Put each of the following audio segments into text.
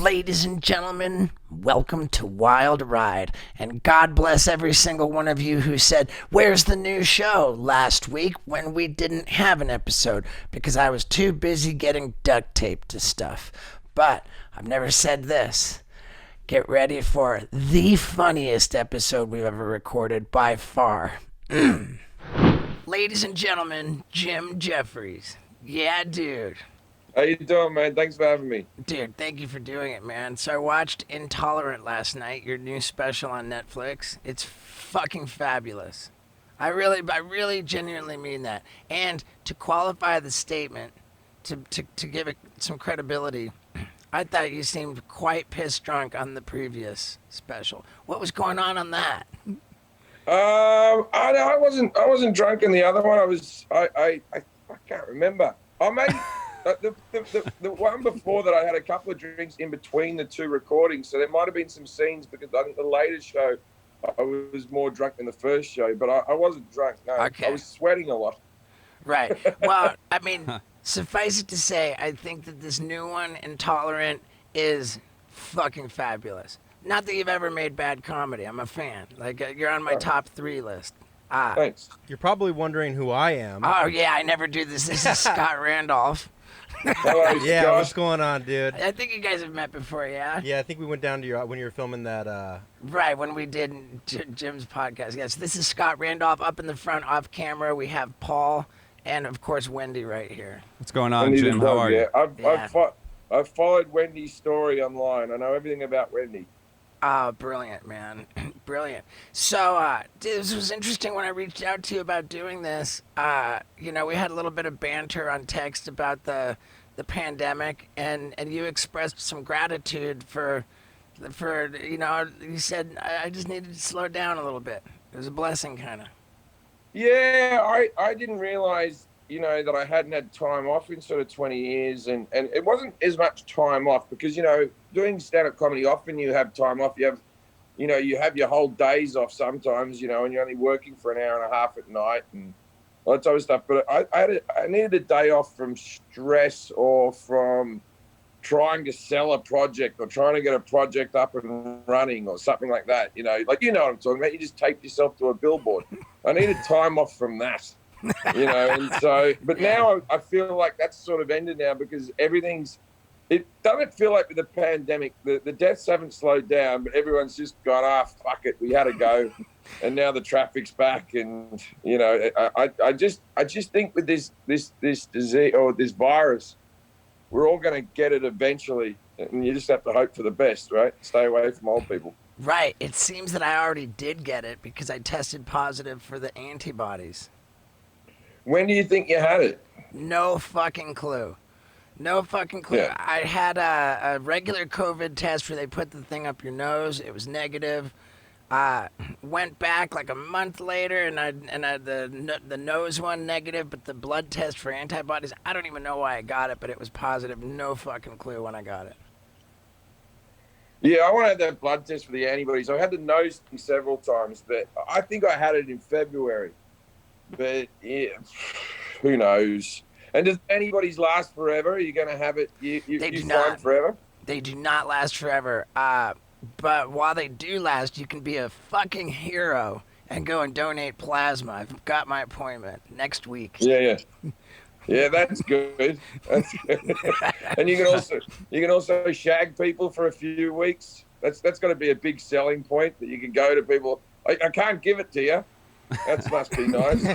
Ladies and gentlemen, welcome to Wild Ride, and God bless every single one of you who said, "Where's the new show?" last week when we didn't have an episode because I was too busy getting duct taped to stuff. But I've never said this. Get ready for the funniest episode we've ever recorded by far. Ladies and gentlemen, Jim Jeffries. Yeah, dude. How you doing, man? Thanks for having me. Dude, thank you for doing it, man. So I watched Intolerant last night, your new special on Netflix. It's fucking fabulous. I really genuinely mean that. And to qualify the statement, to give it some credibility, I thought you seemed quite pissed drunk on the previous special. What was going on that? I wasn't drunk in the other one. I can't remember. I made the one before that. I had a couple of drinks in between the two recordings, so there might have been some scenes because I think the latest show I was more drunk than the first show, but I wasn't drunk. No, okay. I was sweating a lot. Right. Well, I mean, suffice it to say, I think that this new one, Intolerant, is fucking fabulous. Not that you've ever made bad comedy. I'm a fan. Like, you're on my top 3 list. Thanks. You're probably wondering who I am. Oh, yeah, I never do this. This is Scott Randolph. Hello, Yeah, Scott. what's going on, dude? I think you guys have met before, yeah? Yeah, I think we went down to your when you were filming that. Right, when we did Jim's podcast. Yes, this is Scott Randolph up in the front off camera. We have Paul and, of course, Wendy right here. What's going on, Wendy Jim? the How dog, are you? yeah. I've followed Wendy's story online. I know everything about Wendy. Oh, brilliant, man. Brilliant. So, this was interesting when I reached out to you about doing this. We had a little bit of banter on text about the pandemic, and you expressed some gratitude for you said, I just needed to slow down a little bit. It was a blessing, kind of. Yeah, I didn't realize, that I hadn't had time off in sort of 20 years. And it wasn't as much time off because, doing stand-up comedy, often you have time off. You have your whole days off sometimes, and you're only working for an hour and a half at night and all that type of stuff. But I needed a day off from stress or from trying to sell a project or trying to get a project up and running or something like that. What I'm talking about. You just taped yourself to a billboard. I needed time off from that. And so, but now I feel like that's sort of ended now because it doesn't feel like with the pandemic, the deaths haven't slowed down, but everyone's just gone, fuck it, we had to go. And now the traffic's back. And, I just think with this disease or this virus, we're all going to get it eventually. And you just have to hope for the best, right? Stay away from old people. Right. It seems that I already did get it because I tested positive for the antibodies. When do you think you had it? No fucking clue. No fucking clue. Yeah. I had a regular COVID test where they put the thing up your nose. It was negative. Went back like a month later, and I had the nose one negative, but the blood test for antibodies, I don't even know why I got it, but it was positive. No fucking clue when I got it. Yeah, I want to have that blood test for the antibodies. I had the nose thing several times, but I think I had it in February. But yeah, who knows? And does antibodies last forever? Are you going to have it? You find forever? They do not last forever. But while they do last, you can be a fucking hero and go and donate plasma. I've got my appointment next week. Yeah. Yeah, that's good. That's good. And you can also shag people for a few weeks. That's got to be a big selling point that you can go to people. I can't give it to you. That must be nice.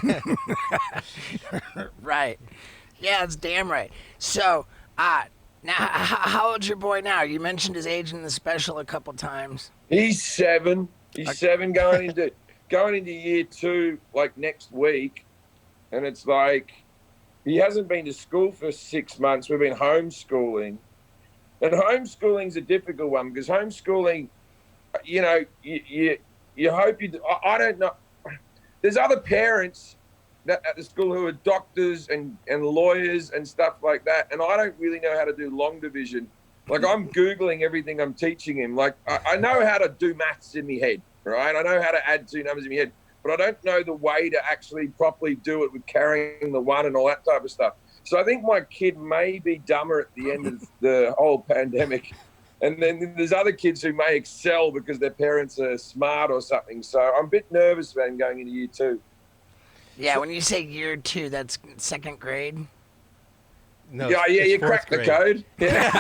Right. Yeah, that's damn right. So, now, how old's your boy now? You mentioned his age in the special a couple times. He's 7. He's 7 going into year 2 like next week, and it's like he hasn't been to school for 6 months. We've been homeschooling, and homeschooling's a difficult one because homeschooling, you hope you. I don't know. There's other parents at the school who are doctors and lawyers and stuff like that, and I don't really know how to do long division. Like, I'm Googling everything I'm teaching him. Like, I know how to do maths in my head, right? I know how to add 2 numbers in my head, but I don't know the way to actually properly do it with carrying the one and all that type of stuff. So I think my kid may be dumber at the end of the whole pandemic And then there's other kids who may excel because their parents are smart or something. So I'm a bit nervous about him going into year 2. Yeah, when you say year 2, that's second grade. No, Yeah, it's you fourth cracked the grade. code. Yeah.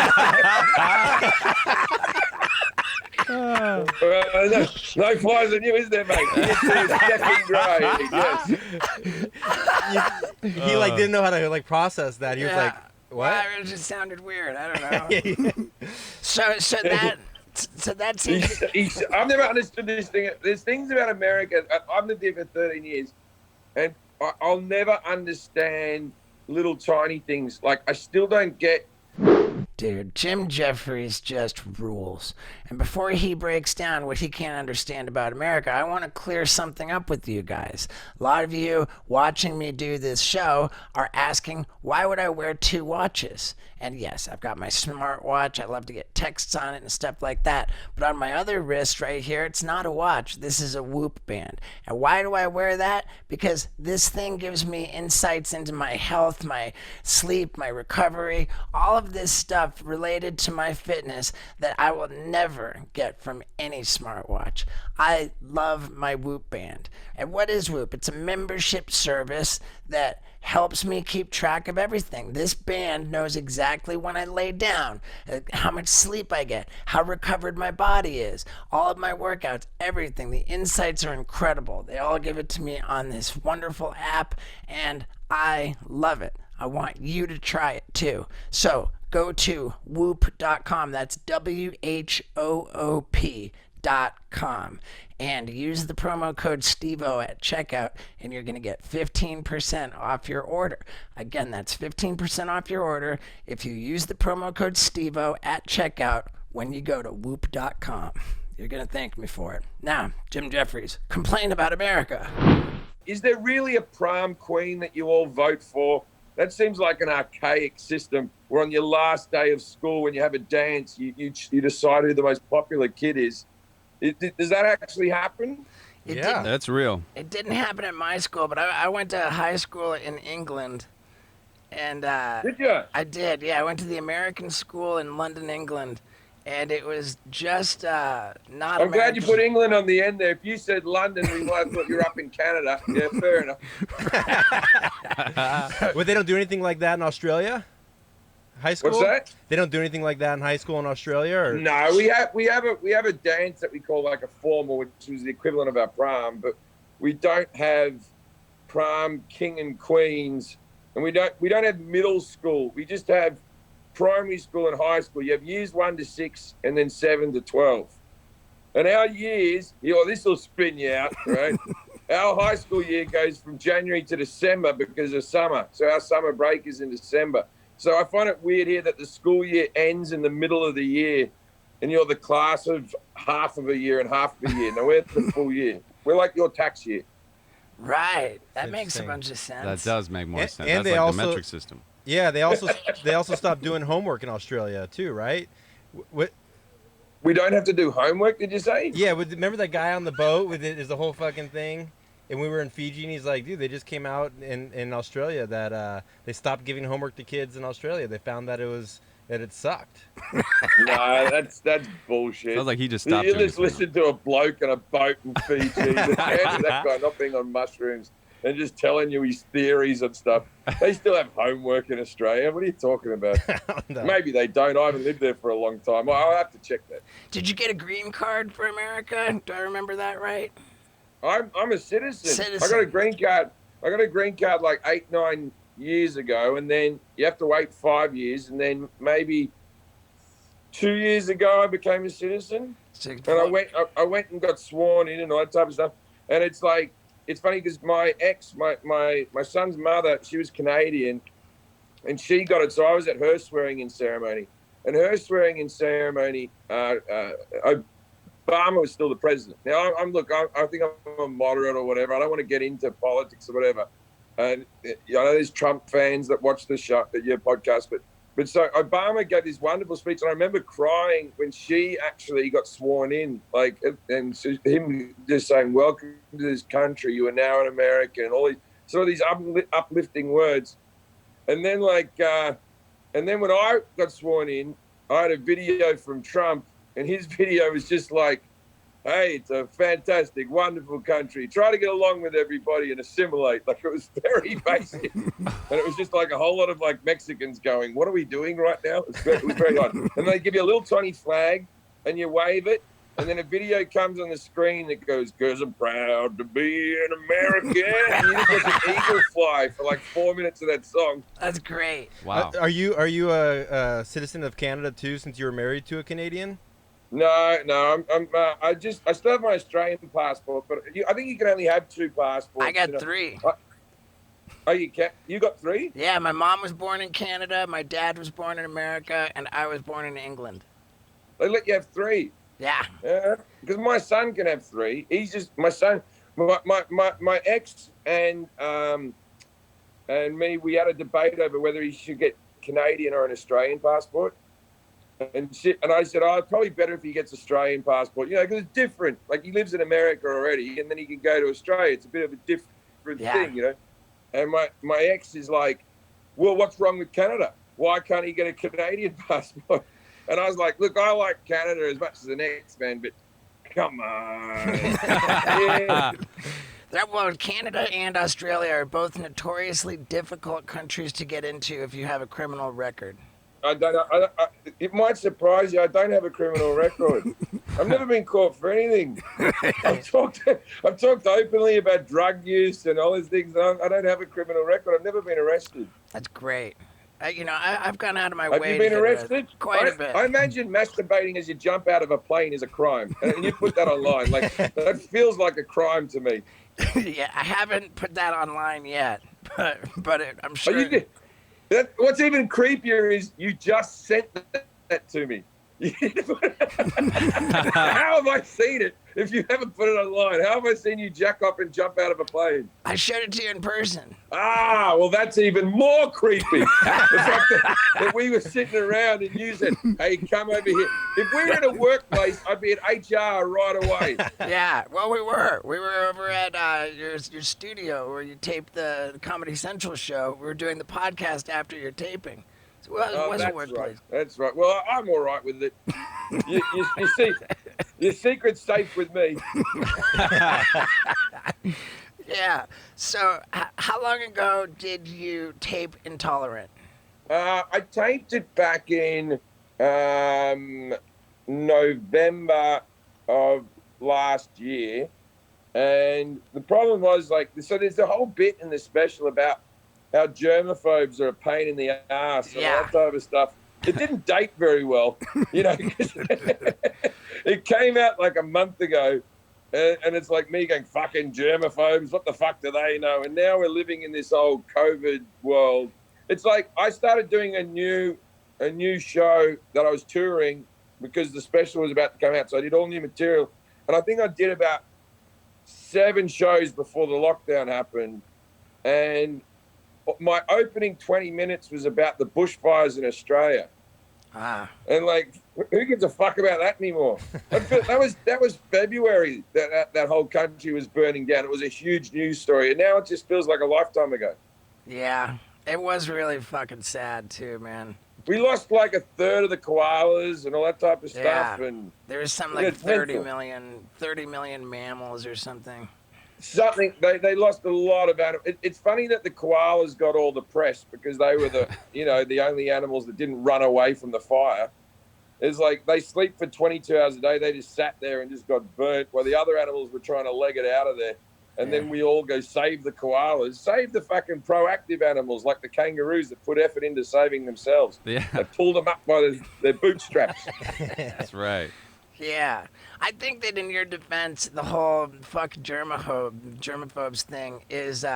No flies on you, is there, mate? Year 2 is second grade. Yes. He like didn't know how to like process that. He was like, "What?" Well, it just sounded weird. I don't know. so that seems. I've never understood this thing. There's things about America. I've lived here for 13 years, and I'll never understand little tiny things. Like, I still don't get. Dude, Jim Jeffries just rules. And before he breaks down what he can't understand about America, I want to clear something up with you guys. A lot of you watching me do this show are asking, why would I wear 2 watches? And yes, I've got my smartwatch. I love to get texts on it and stuff like that. But on my other wrist right here, it's not a watch. This is a Whoop band. And why do I wear that? Because this thing gives me insights into my health, my sleep, my recovery, all of this stuff related to my fitness that I will never get from any smartwatch. I love my Whoop band. And what is Whoop? It's a membership service that helps me keep track of everything. This band knows exactly when I lay down, how much sleep I get, how recovered my body is, all of my workouts, everything. The insights are incredible. They all give it to me on this wonderful app, and I love it. I want you to try it too. So go to whoop.com. That's WHOOP.com. And use the promo code STEVO at checkout, and you're going to get 15% off your order. Again, that's 15% off your order if you use the promo code STEVO at checkout when you go to whoop.com. You're going to thank me for it. Now, Jim Jeffries, complain about America. Is there really a prom queen that you all vote for? That seems like an archaic system where on your last day of school, when you have a dance, you decide who the most popular kid is. Does that actually happen? Yeah, that's real. It didn't happen at my school, but I went to high school in England. And Did you? I did, yeah. I went to the American school in London, England. And it was just not I'm glad you put England on the end there. If you said London, we might have thought you're up in Canada. Yeah, fair enough. Well, they don't do anything like that in Australia? High school? What's that? They don't do anything like that in high school in Australia? Or? No, we have a dance that we call like a formal, which was the equivalent of our prom, but we don't have prom king and queens, and we don't have middle school. We just have primary school and high school. You have years 1 to 6 and then 7 to 12. And our years, this will spin you out, right? Our high school year goes from January to December because of summer. So our summer break is in December. So I find it weird here that the school year ends in the middle of the year and you're the class of half of a year and half of a year. No, we're the full year. We're like your tax year. Right. That makes a Interesting. bunch of sense. That does make more sense. and That's they like also- the metric system. Yeah, they also stopped doing homework in Australia too, right? What? We don't have to do homework, did you say? Yeah, remember that guy on the boat with it is the whole fucking thing? And we were in Fiji, and he's like, dude, they just came out in Australia that they stopped giving homework to kids in Australia. They found that it sucked. No, that's bullshit. Sounds like he just stopped You doing just it. listen to a bloke on a boat in Fiji, that guy not being on mushrooms, and just telling you his theories and stuff. They still have homework in Australia. What are you talking about? No. Maybe they don't. I haven't lived there for a long time. I'll have to check that. Did you get a green card for America? Do I remember that right? I'm a citizen. Citizen. I got a green card. I got a green card like 8-9 years ago, and then you have to wait 5 years, and then maybe 2 years ago I became a citizen. And I went and got sworn in and all that type of stuff. And it's like, it's funny because my ex, my son's mother, she was Canadian, and she got it. So I was at her swearing-in ceremony, and her swearing-in ceremony, Obama was still the president. Now I think I'm a moderate or whatever. I don't want to get into politics or whatever. And I know there's Trump fans that watch the show, your podcast, but so Obama gave this wonderful speech, and I remember crying when she actually got sworn in, and so him just saying, "Welcome to this country. You are now an American," and all these uplifting words. And then and then when I got sworn in, I had a video from Trump, and his video was just like, hey, it's a fantastic, wonderful country. Try to get along with everybody and assimilate. Like, it was very basic. And it was just like a whole lot of like Mexicans going, what are we doing right now? It was very odd. And they give you a little tiny flag and you wave it. And then a video comes on the screen that goes, because I'm proud to be an American. And you just get an eagle fly for like 4 minutes of that song. That's great. Wow. Are you a citizen of Canada too, since you were married to a Canadian? No, I still have my Australian passport, but I think you can only have 2 passports. I got 3. Oh, you got 3? Yeah, my mom was born in Canada, my dad was born in America, and I was born in England. They let you have 3. Yeah. Because my son can have 3. He's just my son. My ex and me, we had a debate over whether he should get Canadian or an Australian passport. And I said, oh, it's probably better if he gets Australian passport, because it's different. Like, he lives in America already, and then he can go to Australia. It's a bit of a different thing, And my ex is like, well, what's wrong with Canada? Why can't he get a Canadian passport? And I was like, look, I like Canada as much as the next man, but come on. Yeah. Well, Canada and Australia are both notoriously difficult countries to get into if you have a criminal record. I don't know. It might surprise you. I don't have a criminal record. I've never been caught for anything. I've talked openly about drug use and all these things. I don't have a criminal record. I've never been arrested. That's great. I've gone out of my Have way. you been to arrested? Quite a bit. I imagine masturbating as you jump out of a plane is a crime, and you put that online. Like, that feels like a crime to me. Yeah, I haven't put that online yet, but I'm sure. Oh, you did. What's even creepier is you just sent that to me. How have I seen it if you haven't put it online? How have I seen you jack up and jump out of a plane? I showed it to you in person. Ah, well, that's even more creepy. The fact that we were sitting around and you said, hey, come over here. If we were in a workplace, I'd be at HR right away. Yeah, well, we were. We were over at your studio where you taped the Comedy Central show. We were doing the podcast after your taping. So it was a workplace. Right. That's right. Well, I'm all right with it. You see, your secret's safe with me. Yeah. So how long ago did you tape Intolerant? I taped it back in November of last year. And the problem was, so there's a whole bit in the special about how germaphobes are a pain in the ass and all that type of stuff. It didn't date very well, 'cause it came out like a month ago, and it's like me going, fucking germaphobes, what the fuck do they know? And now we're living in this old COVID world. It's like I started doing a new show that I was touring because the special was about to come out, so I did all new material. And I think I did about 7 shows before the lockdown happened, and my opening 20 minutes was about the bushfires in Australia. And who gives a fuck about that anymore? That was February that whole country was burning down. It was a huge news story, and now it just feels like a lifetime ago. Yeah, it was really fucking sad too, man. We lost like a third of the koalas and all that type of stuff, and there was some like 30 million mammals or something. They lost a lot of animals. It's funny that the koalas got all the press because they were the only animals that didn't run away from the fire. It's like they sleep for 22 hours a day. They just sat there and just got burnt while the other animals were trying to leg it out of there. And then we all go save the koalas, save the fucking proactive animals like the kangaroos that put effort into saving themselves. Yeah. They pulled them up by their bootstraps. That's right. Yeah, I think that in your defense, the whole fuck germaphobes thing is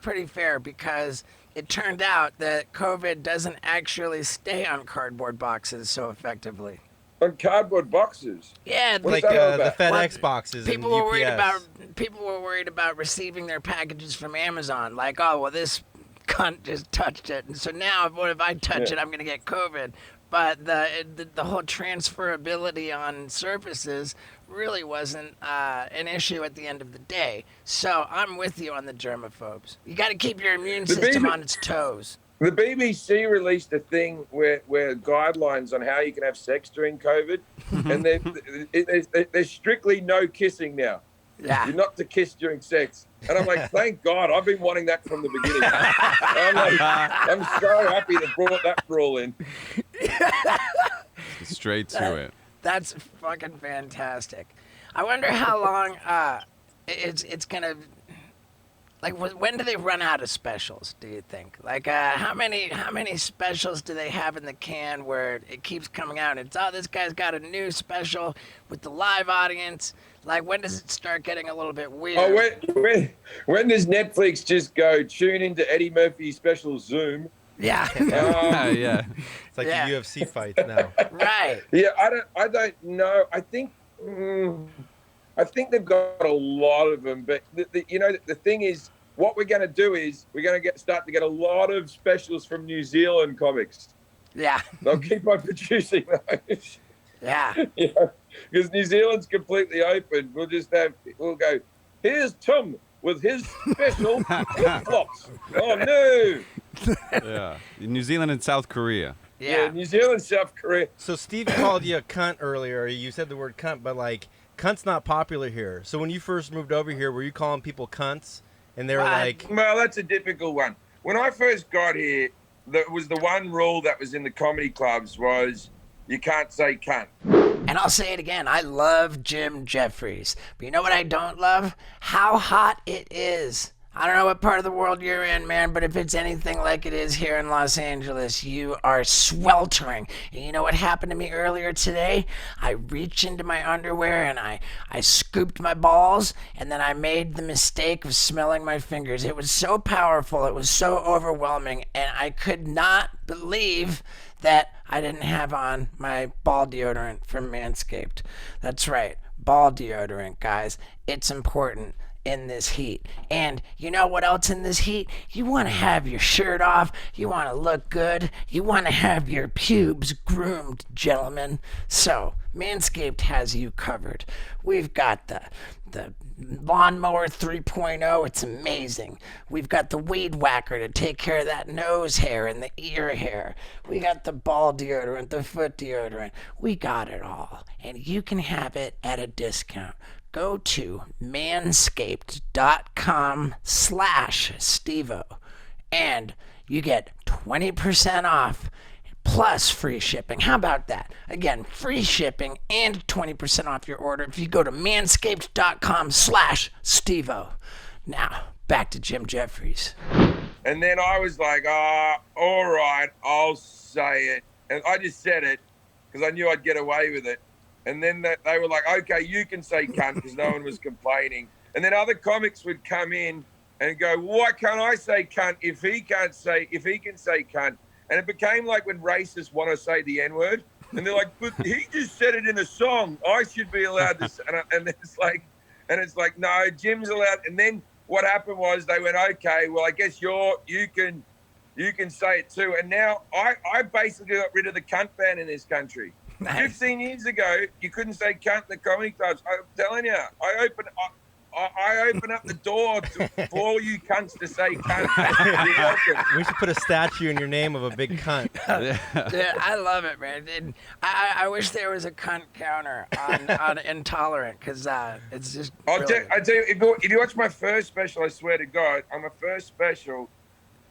pretty fair because it turned out that COVID doesn't actually stay on cardboard boxes so effectively. On cardboard boxes? Yeah, like the FedEx boxes. People and were UPS. People were worried about receiving their packages from Amazon. Like, oh well, this cunt just touched it, and so now what if I touch it? I'm gonna get COVID. But the whole transferability on surfaces really wasn't an issue at the end of the day. So I'm with you on the germaphobes. You got to keep your immune system on its toes. The BBC released a thing where guidelines on how you can have sex during COVID, and there's strictly no kissing now. Yeah. You're not to kiss during sex. And I'm like, thank God, I've been wanting that from the beginning. I'm so happy they brought that rule in. Straight to it. That's fucking fantastic. I wonder how long it's gonna. Like, when do they run out of specials? Do you think? Like, how many specials do they have in the can where it keeps coming out? And it's this guy's got a new special with the live audience. Like, when does it start getting a little bit weird? Oh, when does Netflix just go tune into Eddie Murphy's special Zoom? Yeah. Yeah. It's like Yeah. the UFC fights now. Right. Yeah, I don't know. I think they've got a lot of them, but the thing is, what we're going to do is we're going to start to get a lot of specials from New Zealand comics. Yeah. They'll keep on producing those. Yeah. Because New Zealand's completely open. We'll go, here's Tim with his special flip-flops. Oh, no. Yeah. New Zealand and South Korea. Yeah. New Zealand, South Korea. So Steve called you a cunt earlier. You said the word cunt, but like cunt's not popular here. So when you first moved over here, were you calling people cunts? And they were like, Well, that's a difficult one. When I first got here, there was the one rule that was in the comedy clubs was you can't say cunt. And I'll say it again. I love Jim Jeffries. But you know what I don't love? How hot it is. I don't know what part of the world you're in, man, but if it's anything like it is here in Los Angeles, you are sweltering. And you know what happened to me earlier today? I reached into my underwear and I scooped my balls, and then I made the mistake of smelling my fingers. It was so powerful, it was so overwhelming, and I could not believe that I didn't have on my ball deodorant from Manscaped. That's right, ball deodorant, guys. It's important in this heat. And you know what else in this heat? You want to have your shirt off. You want to look good. You want to have your pubes groomed, gentlemen. So Manscaped has you covered. We've got the Lawnmower 3.0, it's amazing. We've got the Weed Whacker to take care of that nose hair and the ear hair. We got the ball deodorant, the foot deodorant. We got it all. And you can have it at a discount. Go to manscaped.com/Stevo and you get 20% off plus free shipping. How about that? Again, free shipping and 20% off your order if you go to manscaped.com/Stevo. Now, back to Jim Jeffries. And then I was like, all right, I'll say it. And I just said it because I knew I'd get away with it. And then they were like, okay, you can say cunt, because no one was complaining. And then other comics would come in and go, why can't I say cunt if he can say cunt? And it became like when racists want to say the N-word. And they're like, but he just said it in a song. I should be allowed to say it. And it's like, no, Jim's allowed. And then what happened was they went, okay, well, I guess you can say it too. And now I basically got rid of the cunt ban in this country. Nice. 15 years ago, you couldn't say cunt in the comedy clubs. I'm telling you, I open up the door for all you cunts to say cunt. You're welcome. we should put a statue in your name of a big cunt. Dude, I love it, man. And I wish there was a cunt counter on Intolerant, because it's just I tell you, if you watch my first special, I swear to God, on my first special,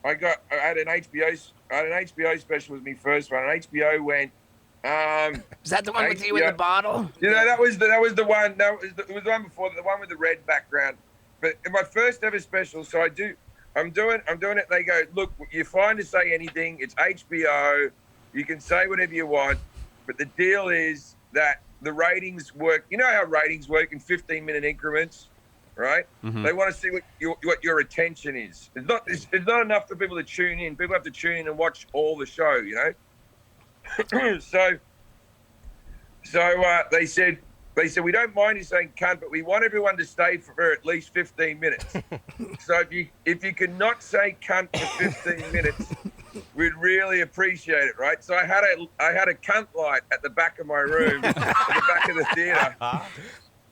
I had an HBO special was my first one. And HBO went. Is that the one with you in the bottle? You know, that was the one. It was the one before, the one with the red background. But in my first ever special, so I'm doing it. They go, look, you're fine to say anything. It's HBO. You can say whatever you want. But the deal is that the ratings work. You know how ratings work in 15-minute increments, right? Mm-hmm. They want to see what your attention is. It's not enough for people to tune in. People have to tune in and watch all the show, you know. So they said we don't mind you saying cunt, but we want everyone to stay for at least 15 minutes. So if you can not say cunt for 15 minutes, we'd really appreciate it, right? So I had a cunt light at the back of my room, at the back of the theater,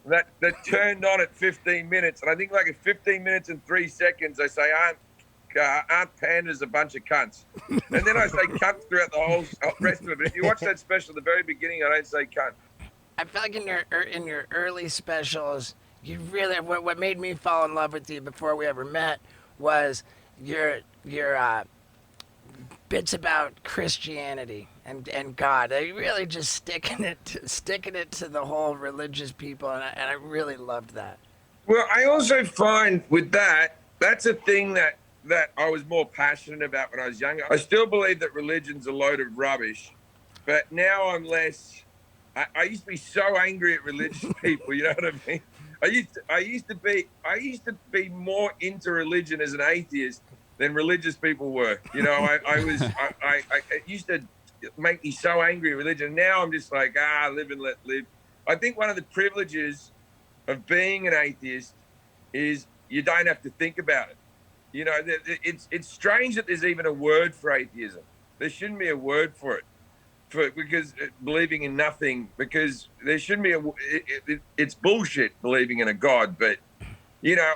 that turned on at 15 minutes, and I think like at 15 minutes and 3 seconds, I say Aunt Panda's a bunch of cunts. And then I say cunt throughout the whole rest of it. But if you watch that special at the very beginning, I don't say cunt. I feel like in your early specials, you really what made me fall in love with you before we ever met was your bits about Christianity and God. They really just sticking it to the whole religious people, and I really loved that. Well, I also find with that's a thing that I was more passionate about when I was younger. I still believe that religion's a load of rubbish, but now I'm less. I used to be so angry at religious people. You know what I mean? I used to be more into religion as an atheist than religious people were. You know, it used to make me so angry at religion. Now I'm just like, live and let live. I think one of the privileges of being an atheist is you don't have to think about it. You know, it's strange that there's even a word for atheism. There shouldn't be a word for it, because believing in nothing. Because there shouldn't be it's bullshit believing in a God. But you know,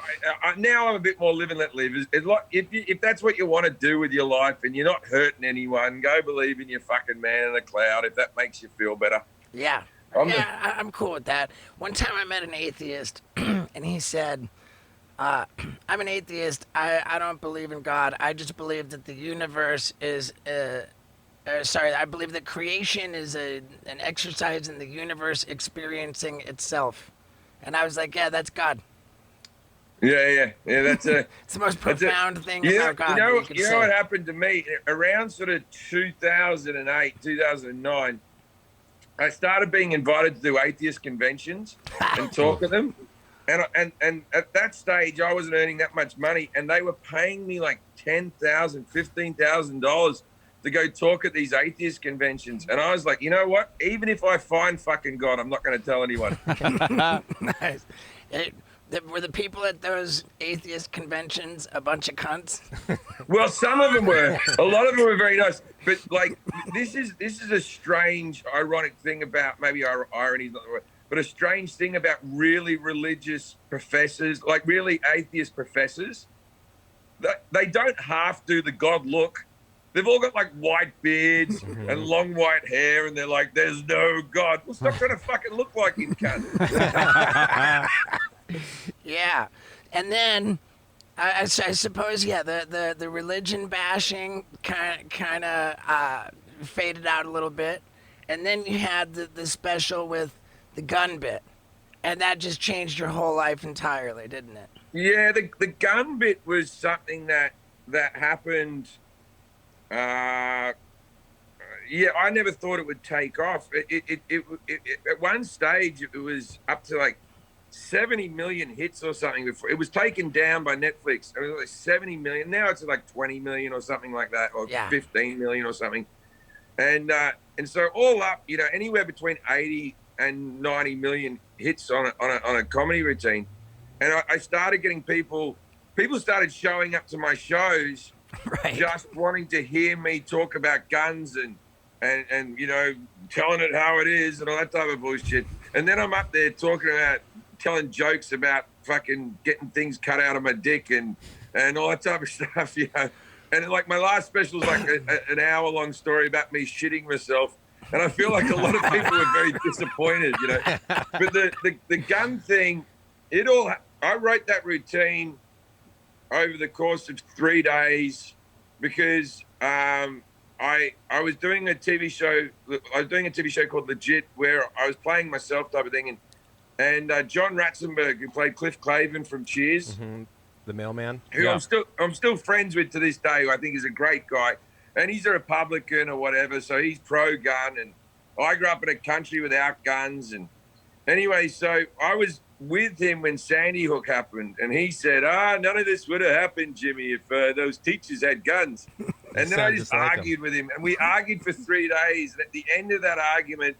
now I'm a bit more live and let live. If that's what you want to do with your life and you're not hurting anyone, go believe in your fucking man in the cloud if that makes you feel better. Yeah. I'm cool with that. One time I met an atheist, and he said, I'm an atheist. I don't believe in God. I just believe that the universe is, I believe that creation is an exercise in the universe experiencing itself. And I was like, yeah, that's God. Yeah. That's it's the most profound thing about God. You know what happened to me around sort of 2008, 2009. I started being invited to do atheist conventions and talk at them, and at that stage I wasn't earning that much money, and they were paying me like $10,000, $15,000 to go talk at these atheist conventions, and I was like, you know what? Even if I find fucking God, I'm not going to tell anyone. Nice. Were the people at those atheist conventions a bunch of cunts? Well, some of them were. A lot of them were very nice. But like, this is a strange, ironic thing about, maybe irony is not the word, but a strange thing about really religious professors, like really atheist professors. They don't half do the God look. They've all got like white beards and long white hair, and they're like, "There's no God." Well, stop trying to fucking look like him, cunt. Yeah, and then I suppose the religion bashing kind of faded out a little bit, and then you had the special with the gun bit, and that just changed your whole life entirely, didn't it? Yeah, the gun bit was something that happened. I never thought it would take off. It at one stage it was up to like 70 million hits or something before it was taken down by Netflix. It was like 70 million. Now it's like 20 million or something like that, or 15 million or something. And so all up, you know, anywhere between 80 and 90 million hits on a comedy routine. And I started getting people started showing up to my shows, right, just wanting to hear me talk about guns and you know, telling it how it is and all that type of bullshit. And then I'm up there telling jokes about fucking getting things cut out of my dick and all that type of stuff, you know. And like my last special was like an hour-long story about me shitting myself. And I feel like a lot of people were very disappointed, you know. But the gun thing, I wrote that routine over the course of 3 days because I was doing a TV show. I was doing a TV show called Legit, where I was playing myself type of thing, and John Ratzenberg, who played Cliff Clavin from Cheers, the mailman, who I'm still friends with to this day, who I think is a great guy, and he's a Republican or whatever, so he's pro-gun, and I grew up in a country without guns, and anyway, so I was with him when Sandy Hook happened, and he said, none of this would have happened, Jimmy, if those teachers had guns. And then I just argued with him, and we argued for 3 days, and at the end of that argument,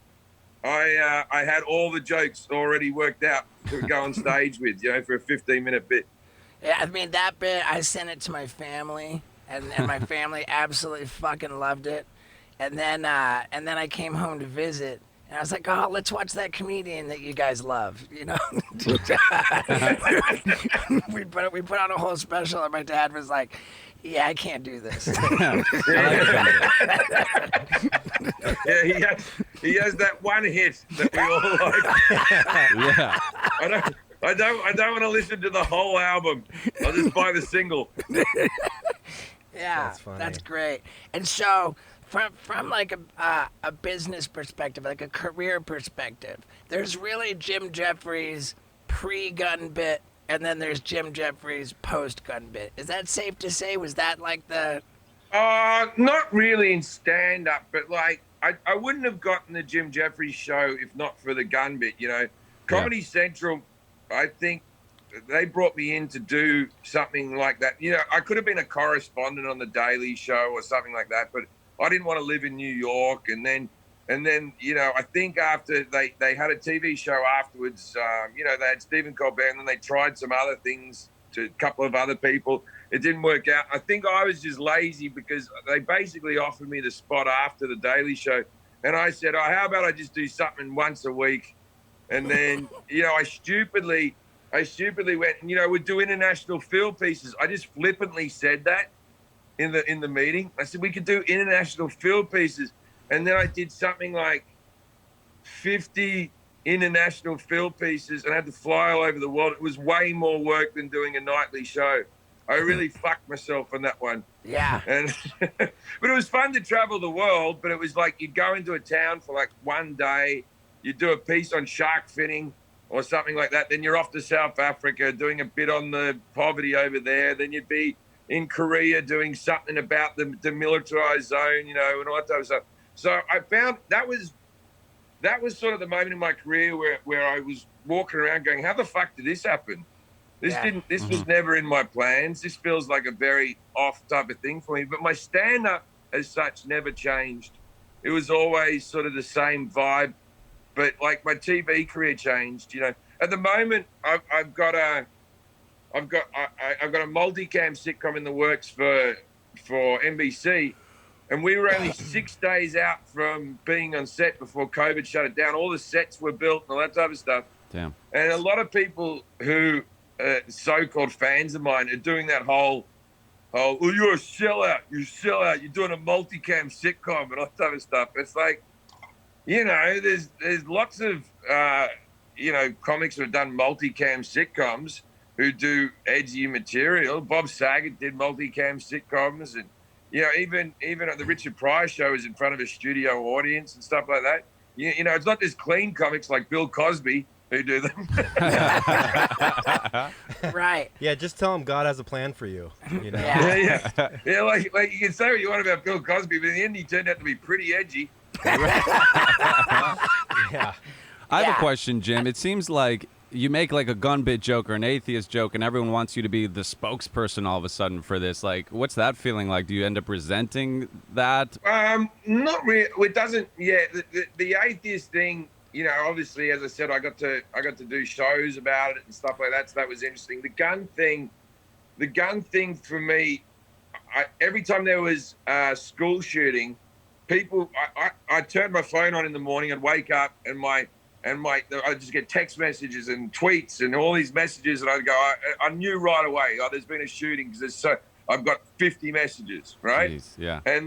I had all the jokes already worked out to go on stage with, you know, for a 15-minute bit. Yeah, I mean, that bit, I sent it to my family, and my family absolutely fucking loved it. And then I came home to visit, and I was like, oh, let's watch that comedian that you guys love, you know? we put on a whole special, and my dad was like, Yeah, I can't do this. Yeah, he has that one hit that we all like. Yeah. I don't want to listen to the whole album. I'll just buy the single. Yeah, That's funny. that's great. And so, from like a business perspective, like a career perspective, there's really Jim Jeffries pre-gun bit, and then there's Jim Jeffries post-gun bit. Is that safe to say? Was that like the... Not really in stand-up, but like I wouldn't have gotten the Jim Jeffries show if not for the gun bit. You know, Comedy Central, I think they brought me in to do something like that. You know, I could have been a correspondent on the Daily Show or something like that, but I didn't want to live in New York. And then you know, I think after they had a TV show afterwards, you know, they had Stephen Colbert, and then they tried some other things to a couple of other people. It didn't work out. I think I was just lazy because they basically offered me the spot after the Daily Show, and I said, "Oh, how about I just do something once a week?" And then, you know, I stupidly went, and, you know, we'd do international field pieces. I just flippantly said that in the meeting. I said we could do international field pieces, and then I did something like 50 international field pieces and had to fly all over the world. It was way more work than doing a nightly show. I really fucked myself on that one. Yeah. And but it was fun to travel the world. But it was like you'd go into a town for like one day, you'd do a piece on shark finning or something like that. Then you're off to South Africa doing a bit on the poverty over there. Then you'd be in Korea doing something about the demilitarized zone, you know, and all that type of stuff. So I found that was sort of the moment in my career where I was walking around going, how the fuck did this happen? This was never in my plans. This feels like a very off type of thing for me. But my stand-up as such never changed. It was always sort of the same vibe. But like my TV career changed, you know. At the moment, I've got a multicam sitcom in the works for NBC, and we were only 6 days out from being on set before COVID shut it down. All the sets were built and all that type of stuff. Damn. And a lot of people who so-called fans of mine are doing that whole, oh, you're a sellout, you're doing a multicam sitcom and all that type of stuff. It's like, you know, there's lots of, you know, comics who have done multicam sitcoms who do edgy material. Bob Saget did multicam sitcoms, and, you know, even at the Richard Pryor show is in front of a studio audience and stuff like that. You know, it's not just clean comics like Bill Cosby who do them. Right. Yeah, just tell him God has a plan for you. You know? Yeah. Yeah, like you can say what you want about Bill Cosby, but in the end he turned out to be pretty edgy. Yeah. I have a question, Jim. It seems like you make like a gun bit joke or an atheist joke, and everyone wants you to be the spokesperson all of a sudden for this. Like, what's that feeling like? Do you end up resenting that? Not really. It doesn't. Yeah, the atheist thing. You know, obviously, as I said, I got to do shows about it and stuff like that. So that was interesting. The gun thing for me. Every time there was a school shooting, people. I turned my phone on in the morning. I'd wake up and I just get text messages and tweets and all these messages, and I'd go. I knew right away. Oh, there's been a shooting because I've got 50 messages, right? Jeez, yeah. And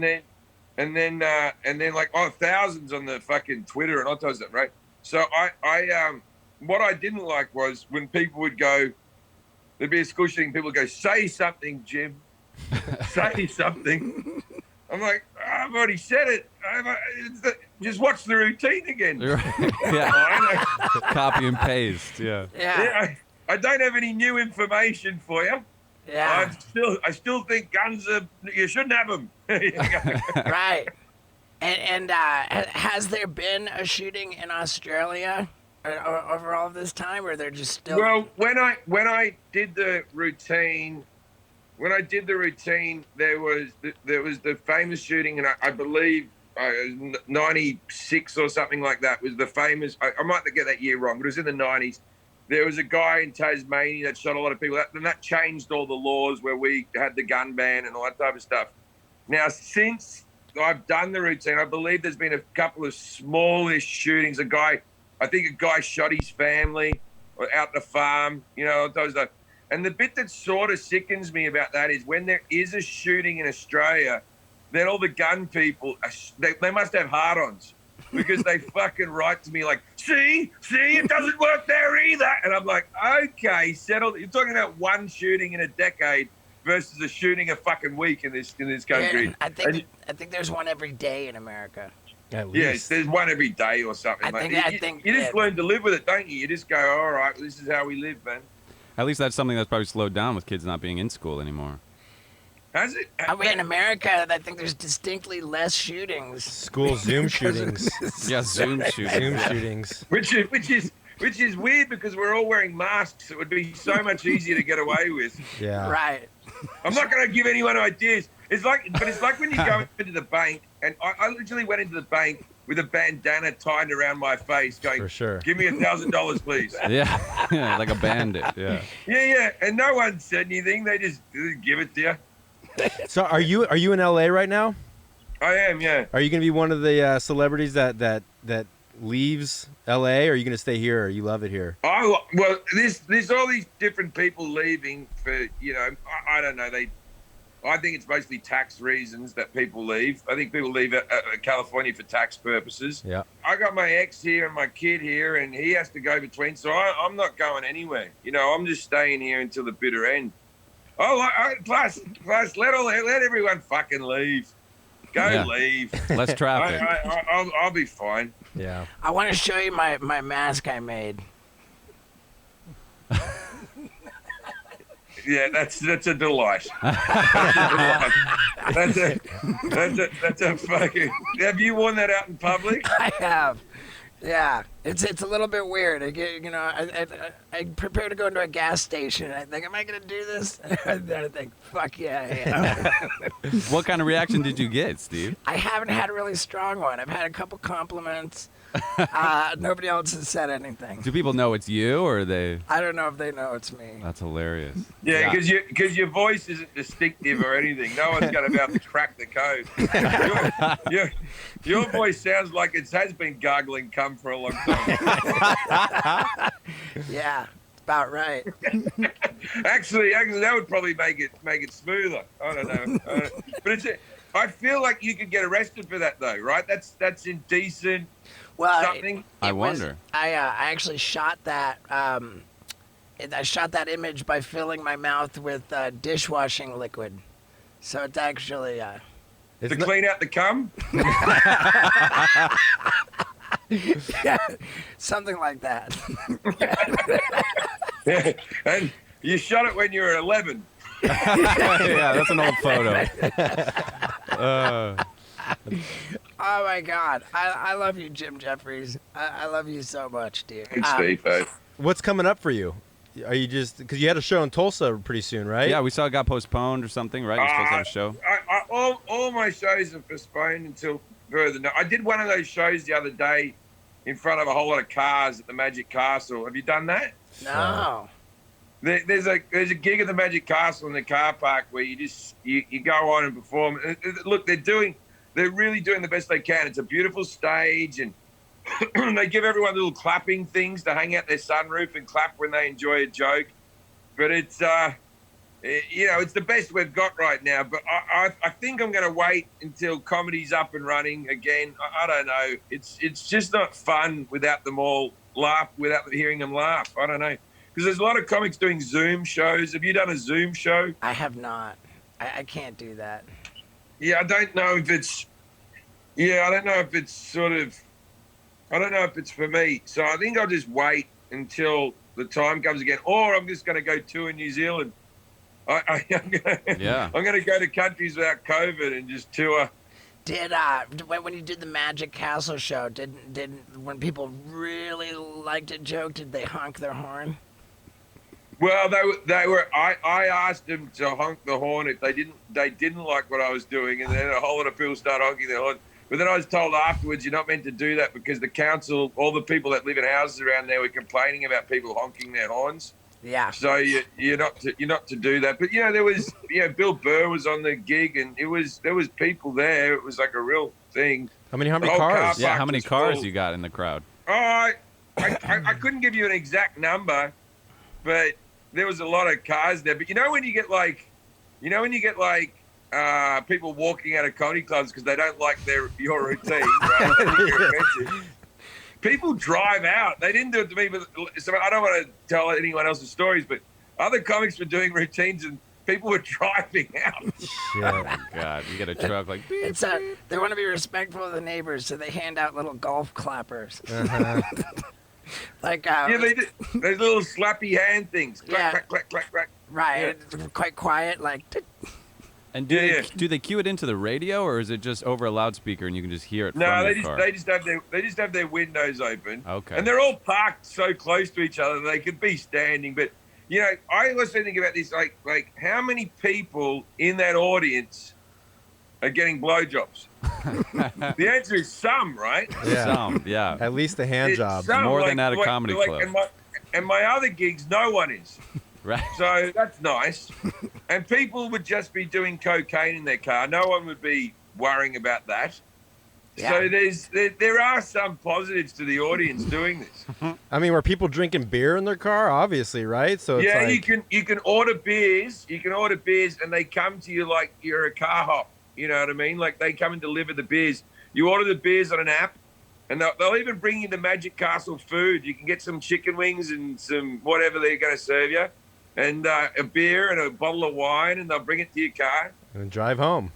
then like thousands on the fucking Twitter and all that stuff, right? So I what I didn't like was when people would go, there'd be a school shooting, people would go, say something, Jim, say something. I'm like, I've already said it. Just watch the routine again. Right. Yeah. Copy and paste. Yeah. Yeah. I don't have any new information for you. Yeah. I still think guns you shouldn't have them. Right. And has there been a shooting in Australia over all this time, or they're just still? Well, when I did the routine, there was the famous shooting, and I believe 96 or something like that was the famous. I might get that year wrong, but it was in the 90s. There was a guy in Tasmania that shot a lot of people. And that changed all the laws where we had the gun ban and all that type of stuff. Now, since I've done the routine, I believe there's been a couple of smallish shootings. I think a guy shot his family out the farm, you know, those. And the bit that sort of sickens me about that is when there is a shooting in Australia, then all the gun people, they must have hard-ons because they fucking write to me like, see, it doesn't work there either. And I'm like, okay, settle. You're talking about one shooting in a decade versus a shooting a fucking week in this country. Yeah, I think there's one every day in America. At Yes, least. there's one every day or something. I think you just learn to live with it, don't you? You just go, all right, this is how we live, man. At least that's something that's probably slowed down with kids not being in school anymore. Has it? I mean, in America, I think there's distinctly less shootings. School Zoom shootings. Yeah, Zoom shooting. Zoom shootings. Which is weird because we're all wearing masks. It would be so much easier to get away with. Yeah. Right. I'm not going to give anyone ideas. It's like when you go into the bank, and I literally went into the bank with a bandana tied around my face, going, For sure. "Give me $1,000, please." Yeah, like a bandit. Yeah. Yeah, and no one said anything. They just give it to you. So are you in LA right now? I am, yeah. Are you going to be one of the celebrities that leaves LA, or are you going to stay here, or you love it here? Well, there's all these different people leaving for, I don't know. I think it's mostly tax reasons that people leave. I think people leave California for tax purposes. Yeah. I got my ex here and my kid here, and he has to go between. So I'm not going anywhere. I'm just staying here until the bitter end. Oh, plus, let everyone fucking leave. Go leave. Less traffic. I'll be fine. Yeah. I want to show you my mask I made. Yeah, that's a delight. That's a fucking. Have you worn that out in public? I have. Yeah, it's a little bit weird. I prepare to go into a gas station. And I think, am I gonna do this? And then I think, fuck yeah, I am. What kind of reaction did you get, Steve? I haven't had a really strong one. I've had a couple compliments. Nobody else has said anything. Do people know it's you, or are they? I don't know if they know it's me. That's hilarious. Yeah, because your voice isn't distinctive or anything. No one's going to be able to crack the code. Your voice sounds like it has been gargling cum for a long time. Yeah, it's about right. Actually, that would probably make it smoother. I don't know. But I feel like you could get arrested for that, though, right? That's indecent. Well, Something. I wonder. I actually shot that. I shot that image by filling my mouth with dishwashing liquid, so it's actually. It's To not- clean out the cum? Yeah, something like that. Yeah. And you shot it when you were 11. Yeah, that's an old photo. Oh my God, I love you, Jim Jeffries. I love you so much, dude. Thanks, Steve. What's coming up for you? Are you just because you had a show in Tulsa pretty soon, right? Yeah, we saw it got postponed or something, right? You're supposed to have a show. All my shows are postponed until further. I did one of those shows the other day in front of a whole lot of cars at the Magic Castle. Have you done that? No. There's a gig at the Magic Castle in the car park where you go on and perform. Look, they're really doing the best they can. It's a beautiful stage, and they give everyone little clapping things to hang out their sunroof and clap when they enjoy a joke. But it's it's the best we've got right now. But I think I'm going to wait until comedy's up and running again. I don't know. It's just not fun without them all laugh, without hearing them laugh. I don't know. Because there's a lot of comics doing Zoom shows. Have you done a Zoom show? I have not. I can't do that. Yeah, I don't know if it's. Yeah, I don't know if it's sort of. I don't know if it's for me. So I think I'll just wait until the time comes again, or I'm just going to go tour in New Zealand. I'm going to go to countries without COVID and just tour. Did when you did the Magic Castle show, did when people really liked a joke, did they honk their horn? Well, they were. I asked them to honk the horn if they didn't like what I was doing, and then a whole lot of people started honking their horn. But then I was told afterwards, you're not meant to do that because the council, all the people that live in houses around there, were complaining about people honking their horns. Yeah. So you're not to do that. But there was Bill Burr was on the gig, and there was people there. It was like a real thing. How many whole cars? car Yeah, how many was cars full. you got in the crowd? Oh, I couldn't give you an exact number, but there was a lot of cars there. But you know when you get like people walking out of comedy clubs because they don't like your routine, right? They think you're offensive. People drive out. They didn't do it to me, but so I don't want to tell anyone else's stories, but other comics were doing routines and people were driving out. Shit. Oh, God, you get a truck like. Beep. It's they want to be respectful of the neighbors, so they hand out little golf clappers. Uh-huh. Like Yeah, they did. Those little slappy hand things. Clack, Yeah. clack, clack, clack, clack. right, Yeah. it's quite quiet. Like And do Yeah, they, yeah. do they cue it into the radio, or is it just over a loudspeaker and you can just hear it No, from they your just car? they just have their windows open. Okay. And they're all parked so close to each other they could be standing. But you know, I also think about this like how many people in that audience are getting blowjobs? The answer is some, right? Yeah. Some, yeah. At least the hand It's job. some, More than at a comedy club. And my other gigs, no one is. Right. So that's nice. And people would just be doing cocaine in their car. No one would be worrying about that. Yeah. So there are some positives to the audience doing this. I mean, were people drinking beer in their car? Obviously, right? So it's Yeah, like, you can order beers. You can order beers, and they come to you like you're a car hop. You know what I mean? Like they come and deliver the beers. You order the beers on an app, and they'll even bring you the Magic Castle food. You can get some chicken wings and some whatever they're going to serve you, and a beer and a bottle of wine, and they'll bring it to your car. and drive home.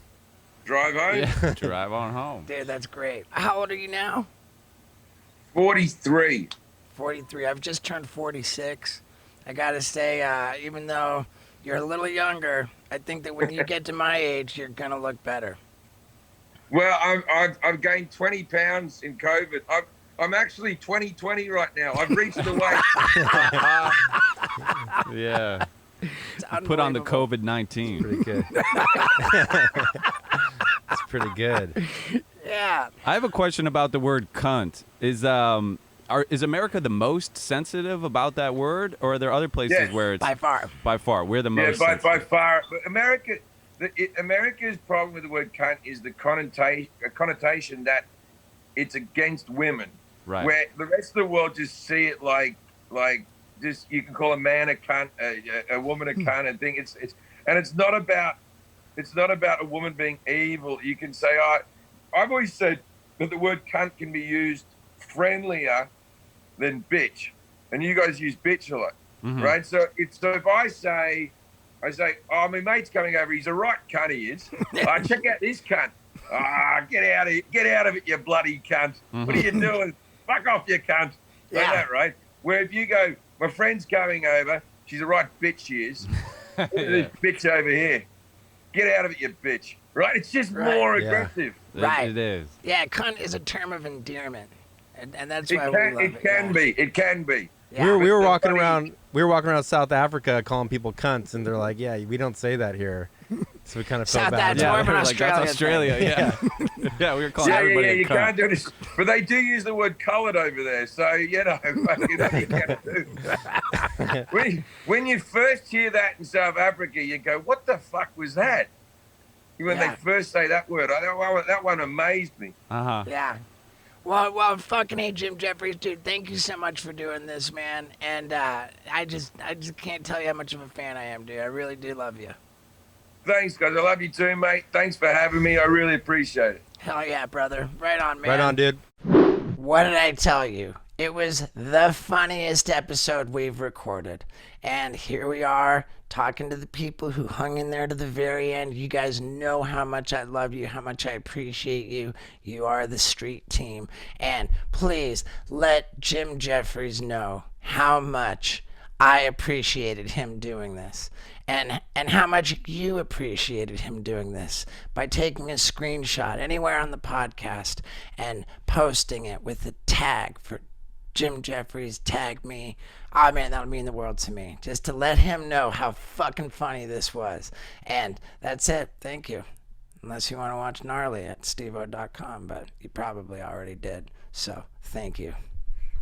Drive home. Yeah. Drive on home. dude, that's great. How old are you now? 43. 43. I've just turned 46. I gotta say, even though you're a little younger, I think that when you get to my age, you're gonna look better. Well, I've gained 20 pounds in COVID. I'm actually 2020 right now. I've reached the weight. Yeah. It's Put on the unbelievable. COVID-19. Pretty good. That's pretty good. Yeah. I have a question about the word cunt. Is America the most sensitive about that word, or are there other places Yes. where it's By far. by far we're the Yeah, most by sensitive? far. But America's problem with the word cunt is the connotation that it's against women. Right. Where the rest of the world just see it like just you can call a man a cunt, a woman a cunt, and think it's not about a woman being evil. You can say I've always said that the word cunt can be used friendlier than bitch, and you guys use bitch a lot, Mhm. right? So if I say, oh, my mate's coming over. He's a right cunt. He is. Check out this cunt. Get out of it, you bloody cunt. What are you doing? Fuck off, you cunt. Like Yeah. that, right? Where if you go, my friend's coming over. She's a right bitch. She is. Look at this bitch over here. Get out of it, you bitch. Right? It's just Right. more Yeah. aggressive. Right. It is. Yeah, cunt is a term of endearment. And that's It why we can, love it. it can yeah. be. It can be. Yeah. We were But walking funny- around. We were walking around South Africa calling people cunts, and they're like, "Yeah, we don't say that here." So we kind of felt South bad. That's Yeah, more of an like, that's Australia Australia. Yeah. Yeah, we were calling Yeah, everybody a you cunt. can't do this. But they do use the word coloured over there. So, you know, fucking you can't do. When you first hear that in South Africa, you go, what the fuck was that? When Yeah. they first say that word, that one amazed me. Uh-huh. Yeah. Well, fucking hey, Jim Jeffries, dude, thank you so much for doing this, man. And I just can't tell you how much of a fan I am, dude. I really do love you. Thanks, guys. I love you too, mate. Thanks for having me. I really appreciate it. Hell yeah, brother. Right on, man. Right on, dude. What did I tell you? It was the funniest episode we've recorded. And here we are talking to the people who hung in there to the very end. You guys know how much I love you, how much I appreciate you. You are the street team. And please let Jim Jeffries know how much I appreciated him doing this. And how much you appreciated him doing this by taking a screenshot anywhere on the podcast and posting it with the tag for Jim Jeffries, tag me. Oh man, that'll mean the world to me. Just to let him know how fucking funny this was. And that's it. Thank you. Unless you want to watch Gnarly at stevo.com, but you probably already did. So, thank you.